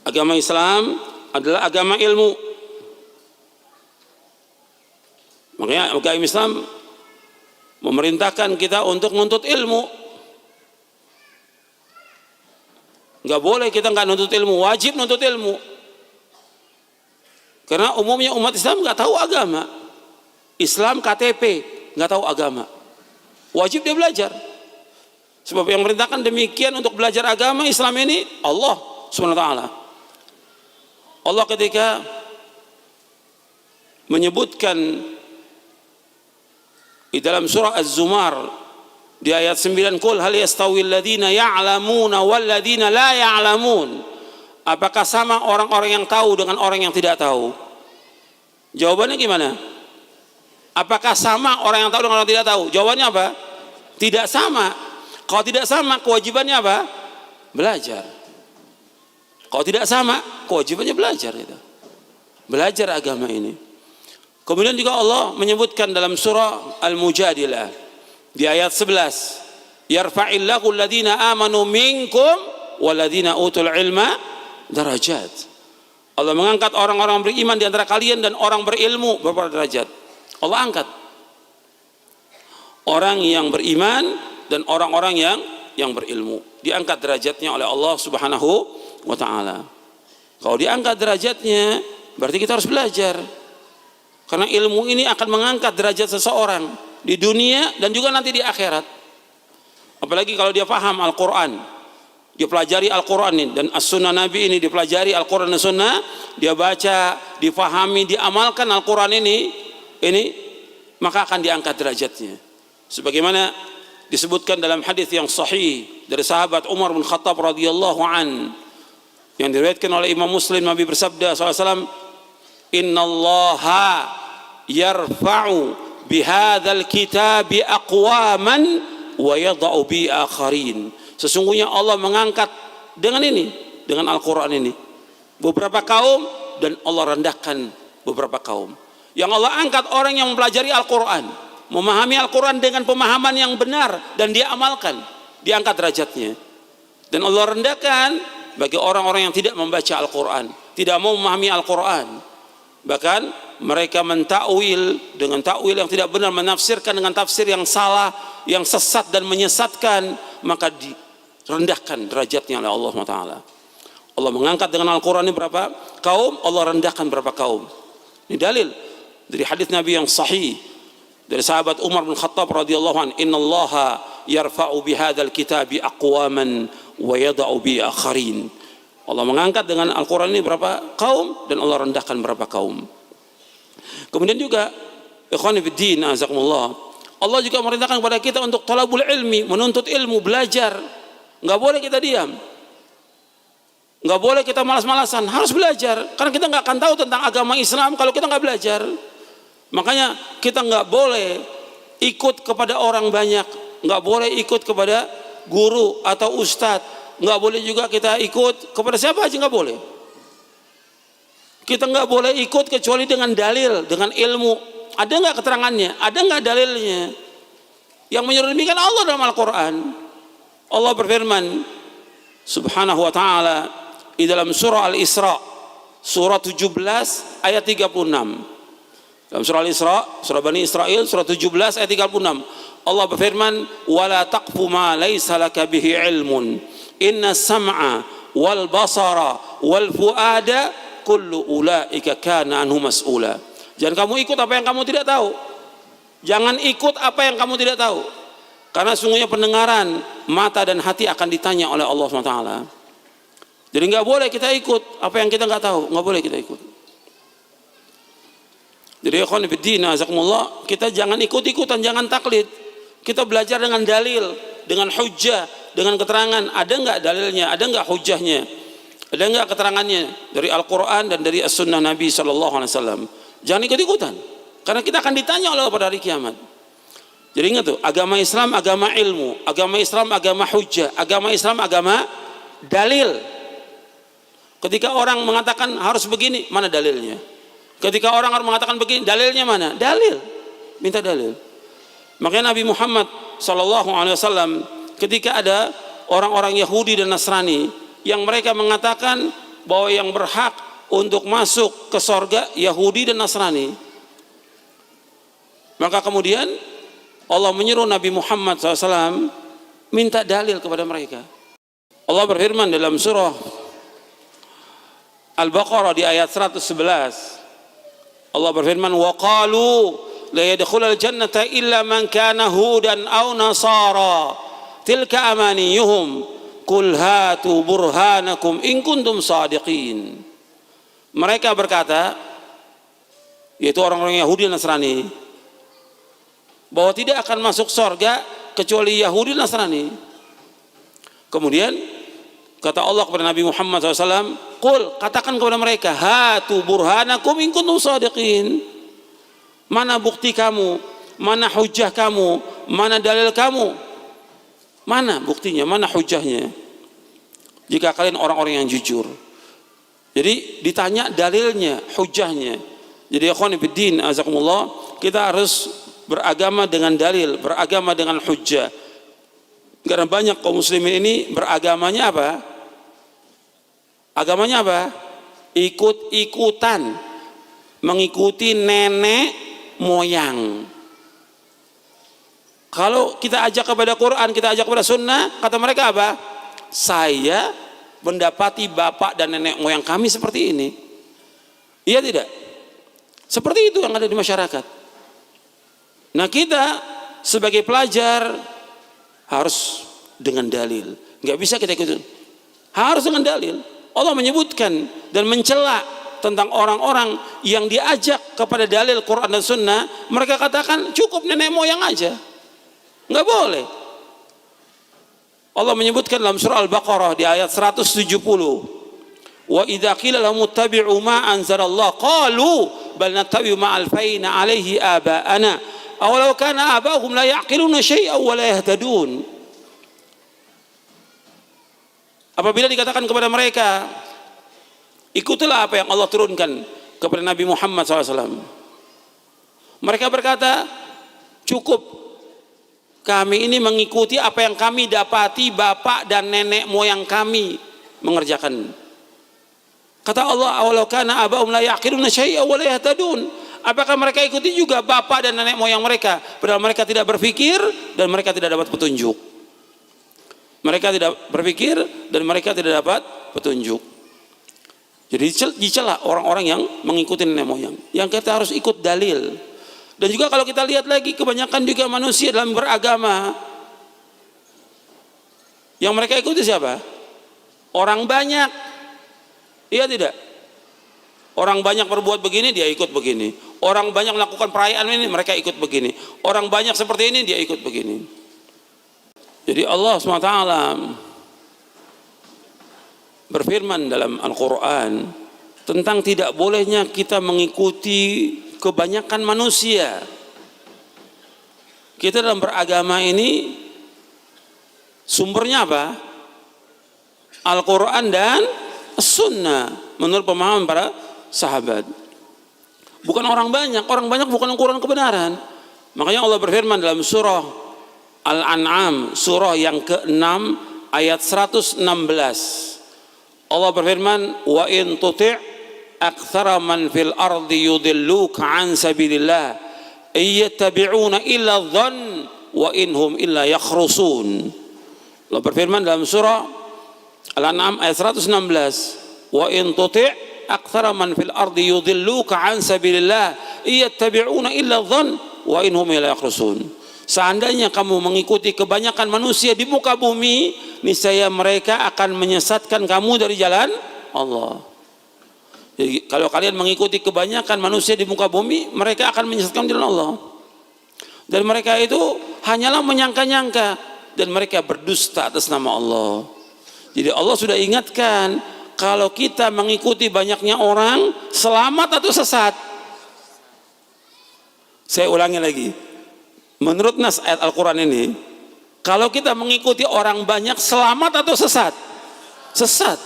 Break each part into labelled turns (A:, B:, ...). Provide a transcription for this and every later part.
A: Agama Islam adalah agama ilmu. Makanya agama Islam memerintahkan kita untuk menuntut ilmu. Nggak boleh kita nggak nuntut ilmu, wajib nuntut ilmu. Karena umumnya umat Islam nggak tahu agama. Islam KTP, nggak tahu agama. Wajib dia belajar. Sebab yang merintahkan demikian untuk belajar agama Islam ini Allah Subhanahu wa taala. Allah ketika menyebutkan di dalam surah Az-Zumar di ayat 9, qul hal yastawil ladzina ya'lamuna wal ladzina la ya'lamun, apakah sama orang-orang yang tahu dengan orang yang tidak tahu? Jawabannya gimana? Apakah sama orang yang tahu dengan orang yang tidak tahu? Jawabannya apa? Tidak sama. Kalau tidak sama, kewajibannya apa? Belajar. Kalau tidak sama, kewajibannya belajar itu. Belajar agama ini. Kemudian juga Allah menyebutkan dalam surah Al-Mujadilah di ayat 11, yarfa'illahu alladhina amanu minkum walladhina utul ilma darajat. Allah mengangkat orang-orang beriman di antara kalian dan orang berilmu beberapa derajat. Allah angkat orang yang beriman dan orang-orang yang berilmu, diangkat derajatnya oleh Allah Subhanahu wa ta'ala. Kalau diangkat derajatnya, berarti kita harus belajar. Karena ilmu ini akan mengangkat derajat seseorang di dunia dan juga nanti di akhirat. Apalagi kalau dia paham Al-Quran, dia pelajari Al-Quran ini dan As-Sunnah Nabi ini, dipelajari Al-Quran dan Sunnah, dia baca, difahami, diamalkan Al-Quran ini, maka akan diangkat derajatnya. Sebagaimana disebutkan dalam hadis yang sahih dari sahabat Umar bin Khattab radhiyallahu an, yang diriwayatkan oleh Imam Muslim, Nabi bersabda SAW, innallaha yarfa'u bihadzal kitabi aqwaman wa yadha'u bi akharin. Sesungguhnya Allah mengangkat dengan ini, dengan Al-Quran ini, beberapa kaum, dan Allah rendahkan beberapa kaum. Yang Allah angkat orang yang mempelajari Al-Quran, memahami Al-Quran dengan pemahaman yang benar dan dia amalkan, diangkat derajatnya. Dan Allah rendahkan bagi orang-orang yang tidak membaca Al-Quran, tidak mau memahami Al-Quran, bahkan mereka mentakwil dengan takwil yang tidak benar, menafsirkan dengan tafsir yang salah, yang sesat dan menyesatkan, maka direndahkan derajatnya oleh Allah SWT. Allah mengangkat dengan Al-Quran ini berapa kaum, Allah rendahkan berapa kaum. Ini dalil dari hadis Nabi yang sahih dari sahabat Umar bin Khattab radhiyallahu anhu, innallaha yarfa'u bihadzal kitabi aqwaman wa yada'u bi akharin. Allah mengangkat dengan Al-Quran ini berapa kaum dan Allah rendahkan berapa kaum. Kemudian juga ikhwani fiddin azakumullah, Allah juga merintahkan kepada kita untuk talabul ilmi, menuntut ilmu, belajar. Enggak boleh kita diam, enggak boleh kita malas-malasan, harus belajar. Karena kita enggak akan tahu tentang agama Islam kalau kita enggak belajar. Makanya kita enggak boleh ikut kepada orang banyak, enggak boleh ikut kepada guru atau ustadz, enggak boleh juga kita ikut kepada siapa aja, enggak boleh. Kita enggak boleh ikut kecuali dengan dalil, dengan ilmu. Ada enggak keterangannya? Ada enggak dalilnya? Yang menyuruh demikian Allah dalam Al-Quran. Allah berfirman Subhanahu wa ta'ala di dalam surah Al-Isra, surah 17 ayat 36. Dalam surah Al-Isra, surah Bani Israel, surah 17 ayat 36. Allah berfirman, wala taqfu ma laysa laka bihi ilmun inna sam'a wal basara wal fuada kullu ulaika kana anhu mas'ula. Jangan kamu ikut apa yang kamu tidak tahu. Jangan ikut apa yang kamu tidak tahu. Karena sungguhnya pendengaran, mata dan hati akan ditanya oleh Allah SWT. Jadi nggak boleh kita ikut apa yang kita nggak tahu, nggak boleh kita ikut. Jadi ikhwan fillah azakumullah, kita jangan ikut-ikutan, jangan taklid. Kita belajar dengan dalil, dengan hujjah, dengan keterangan. Ada nggak dalilnya? Ada nggak hujjahnya? Ada nggak keterangannya dari Al-Quran dan dari As-Sunnah Nabi SAW? Jangan ikut-ikutan, karena kita akan ditanya oleh Allah pada hari kiamat. Jadi ingat tuh, agama Islam agama ilmu, agama Islam agama hujjah, agama Islam agama dalil. Ketika orang mengatakan harus begini, mana dalilnya? Ketika orang harus mengatakan begini, dalilnya mana? Dalil, minta dalil. Makanya Nabi Muhammad SAW ketika ada orang-orang Yahudi dan Nasrani yang mereka mengatakan bahwa yang berhak untuk masuk ke sorga Yahudi dan Nasrani. Maka kemudian Allah menyuruh Nabi Muhammad SAW minta dalil kepada mereka. Allah berfirman dalam surah Al-Baqarah di ayat 111. Allah berfirman, wa qalu la yadkhulul jannata illa man kana hudan aw nasara tilka amaniyuhum qul hatu burhanakum in kuntum sadiqin. Mereka berkata, yaitu orang-orang Yahudi dan Nasrani, bahwa tidak akan masuk surga kecuali Yahudi dan Nasrani. Kemudian kata Allah kepada Nabi Muhammad SAW, qul, katakan kepada mereka, hatu burhanakum in kuntum sadiqin. Mana bukti kamu, mana hujah kamu, mana dalil kamu, mana buktinya, mana hujahnya, jika kalian orang-orang yang jujur. Jadi ditanya dalilnya, hujahnya. Jadi ikhwan fillah, azakumullah, kita harus beragama dengan dalil, beragama dengan hujjah. Karena banyak kaum muslimin ini beragamanya apa? Agamanya apa? Ikut-ikutan, mengikuti nenek moyang. Kalau kita ajak kepada Quran, kita ajak kepada sunnah, kata mereka apa? Saya mendapati bapak dan nenek moyang kami seperti ini. Iya tidak? Seperti itu yang ada di masyarakat. Nah, kita sebagai pelajar harus dengan dalil. Nggak bisa kita ikut. Harus dengan dalil. Allah menyebutkan dan mencela tentang orang-orang yang diajak kepada dalil Quran dan Sunnah. Mereka katakan cukup nenek moyang aja. Nggak boleh. Allah menyebutkan dalam surah Al-Baqarah di ayat 170. Wa idza qila lahum ittabi'u ma anzalallah qalu bal nattabi'u ma alfayna 'alaihi aba'ana awalau kana aba'uhum la ya'qiluna syai'an wa la yahtadun. Apabila dikatakan kepada mereka, ikutilah apa yang Allah turunkan kepada Nabi Muhammad SAW, mereka berkata, cukup kami ini mengikuti apa yang kami dapati bapak dan nenek moyang kami mengerjakan. Kata Allah, awalau kana aba'uhum la ya'qiluna syai'an wa la yahtadun. Apakah mereka ikuti juga bapak dan nenek moyang mereka, padahal mereka tidak berpikir dan mereka tidak dapat petunjuk. Mereka tidak berpikir dan mereka tidak dapat petunjuk. Jadi dicela orang-orang yang mengikuti nenek moyang. Yang kita harus ikut dalil. Dan juga kalau kita lihat lagi, kebanyakan juga manusia dalam beragama, yang mereka ikuti siapa? Orang banyak. Iya tidak? Orang banyak berbuat begini, dia ikut begini. Orang banyak melakukan perayaan ini, mereka ikut begini. Orang banyak seperti ini, dia ikut begini. Jadi Allah SWT berfirman dalam Al-Quran tentang tidak bolehnya kita mengikuti kebanyakan manusia. Kita dalam beragama ini sumbernya apa? Al-Quran dan Sunnah menurut pemahaman para sahabat. Bukan orang banyak bukan ukuran kebenaran. Makanya Allah berfirman dalam surah Al-An'am, surah yang ke-6 ayat 116. Allah berfirman, wa in tuti' aktsara man fil ardi yudilluka an sabilillah iyattabi'una illa dhann wa inhum illa yakhrusun. Allah berfirman dalam surah Al-An'am ayat 116, wa in tuti' aktsara man fil ardi yudilluka an sabilillah iyattabi'una illa dhann wa inhum illa yakhrusun. Seandainya kamu mengikuti kebanyakan manusia di muka bumi, niscaya mereka akan menyesatkan kamu dari jalan Allah. Jadi kalau kalian mengikuti kebanyakan manusia di muka bumi, mereka akan menyesatkan jalan Allah. Dan mereka itu hanyalah menyangka-nyangka dan mereka berdusta atas nama Allah. Jadi Allah sudah ingatkan, kalau kita mengikuti banyaknya orang, selamat atau sesat. Saya ulangi lagi. Menurut nas ayat Al-Quran ini, kalau kita mengikuti orang banyak, selamat atau sesat? Sesat.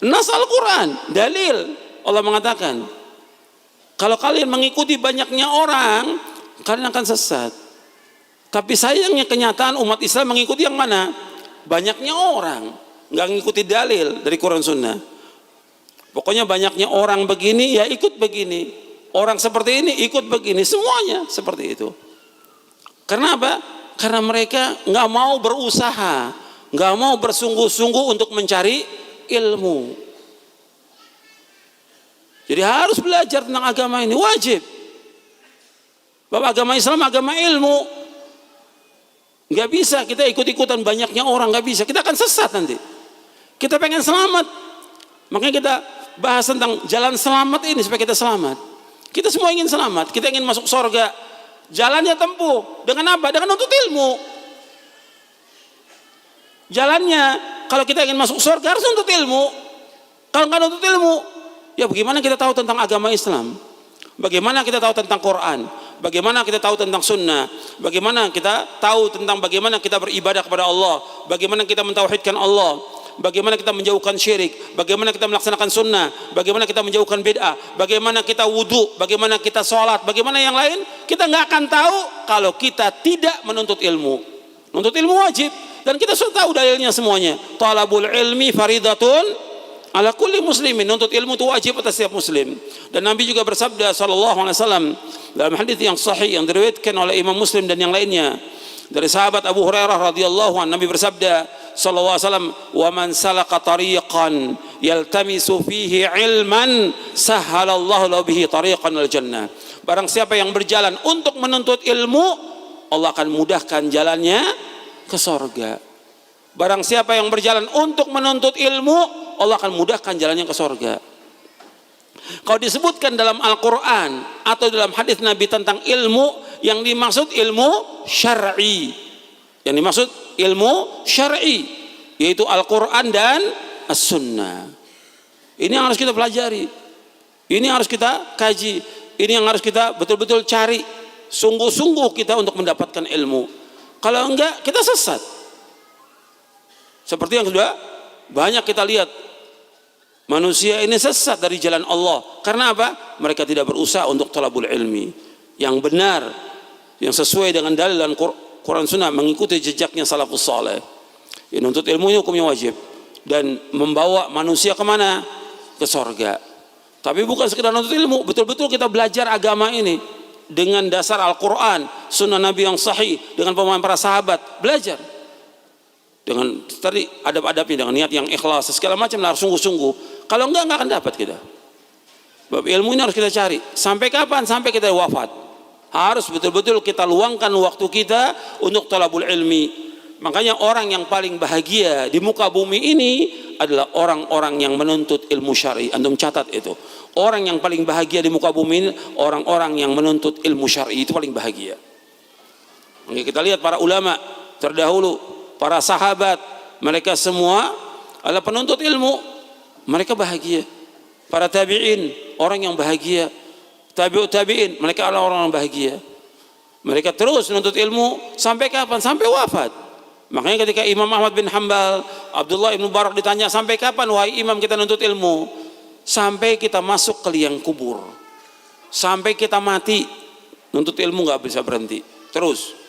A: Nas Al-Quran, dalil. Allah mengatakan, kalau kalian mengikuti banyaknya orang, kalian akan sesat. Tapi sayangnya kenyataan umat Islam mengikuti yang mana? Banyaknya orang, nggak mengikuti dalil dari Quran Sunnah. Pokoknya banyaknya orang begini, ya ikut begini. Orang seperti ini ikut begini, semuanya seperti itu. Karena apa? Karena mereka nggak mau berusaha, nggak mau bersungguh-sungguh untuk mencari ilmu. Jadi harus belajar tentang agama ini, wajib. Bahwa agama Islam agama ilmu. Nggak bisa kita ikut-ikutan banyaknya orang, nggak bisa. Kita akan sesat nanti. Kita pengen selamat, makanya kita bahas tentang jalan selamat ini supaya kita selamat. Kita semua ingin selamat, kita ingin masuk surga. Jalannya tempuh dengan apa? Dengan nuntut ilmu. Jalannya kalau kita ingin masuk surga harus nuntut ilmu. Kalau nggak nuntut ilmu, ya bagaimana kita tahu tentang agama Islam? Bagaimana kita tahu tentang Quran? Bagaimana kita tahu tentang sunnah? Bagaimana kita tahu tentang bagaimana kita beribadah kepada Allah? Bagaimana kita mentauhidkan Allah? Bagaimana kita menjauhkan syirik, bagaimana kita melaksanakan sunnah, bagaimana kita menjauhkan bid'ah, bagaimana kita wudhu, bagaimana kita sholat, bagaimana yang lain, kita nggak akan tahu kalau kita tidak menuntut ilmu. Menuntut ilmu wajib, dan kita sudah tahu dalilnya semuanya. Talabul ilmi faridatun ala kulli muslimin. Menuntut ilmu itu wajib atas setiap muslim. Dan Nabi juga bersabda sallallahu alaihi wasallam dalam hadis yang sahih yang diriwayatkan oleh Imam Muslim dan yang lainnya dari sahabat Abu Hurairah radhiyallahu anhu, Nabi bersabda sallallahu alaihi wasallam, "Wa man salaka tariqan yaltamisu fihi ilman sahhalallahu lahu bihi tariqan al jannah." Barang siapa yang berjalan untuk menuntut ilmu, Allah akan mudahkan jalannya ke surga. Barang siapa yang berjalan untuk menuntut ilmu, Allah akan mudahkan jalannya ke surga. Kalau disebutkan dalam Al-Quran atau dalam hadis Nabi tentang ilmu, yang dimaksud ilmu syar'i. Yang dimaksud ilmu syar'i, yaitu Al-Quran dan As-Sunnah. Ini yang harus kita pelajari. Ini yang harus kita kaji. Ini yang harus kita betul-betul cari. Sungguh-sungguh kita untuk mendapatkan ilmu. Kalau enggak, kita sesat. Seperti yang sudah banyak kita lihat. Manusia ini sesat dari jalan Allah. Karena apa? Mereka tidak berusaha untuk talabul ilmi yang benar, yang sesuai dengan dalil dan Quran Sunnah, mengikuti jejaknya salafus saleh. Ya, nuntut ilmu ini hukumnya wajib dan membawa manusia kemana? Ke sorga. Tapi bukan sekedar nuntut ilmu, betul-betul kita belajar agama ini dengan dasar Al-Quran, Sunnah Nabi yang sahih, dengan pemahaman para sahabat. Belajar dengan tadi adab-adabnya, dengan niat yang ikhlas, segala macam harus sungguh-sungguh. Kalau enggak akan dapat kita. Sebab ilmu ini harus kita cari. Sampai kapan? Sampai kita wafat. Harus betul-betul kita luangkan waktu kita untuk talabul ilmi. Makanya orang yang paling bahagia di muka bumi ini adalah orang-orang yang menuntut ilmu syar'i. Antum catat itu. Orang yang paling bahagia di muka bumi ini orang-orang yang menuntut ilmu syar'i, itu paling bahagia. Makanya kita lihat para ulama terdahulu, para sahabat, mereka semua adalah penuntut ilmu. Mereka bahagia. Para tabi'in, orang yang bahagia. Tabi'ut tabi'in, mereka adalah orang yang bahagia. Mereka terus menuntut ilmu sampai kapan? Sampai wafat. Makanya ketika Imam Ahmad bin Hanbal, Abdullah ibn Mubarak ditanya, sampai kapan wahai imam kita nuntut ilmu? Sampai kita masuk ke liang kubur. Sampai kita mati, nuntut ilmu nggak bisa berhenti. Terus.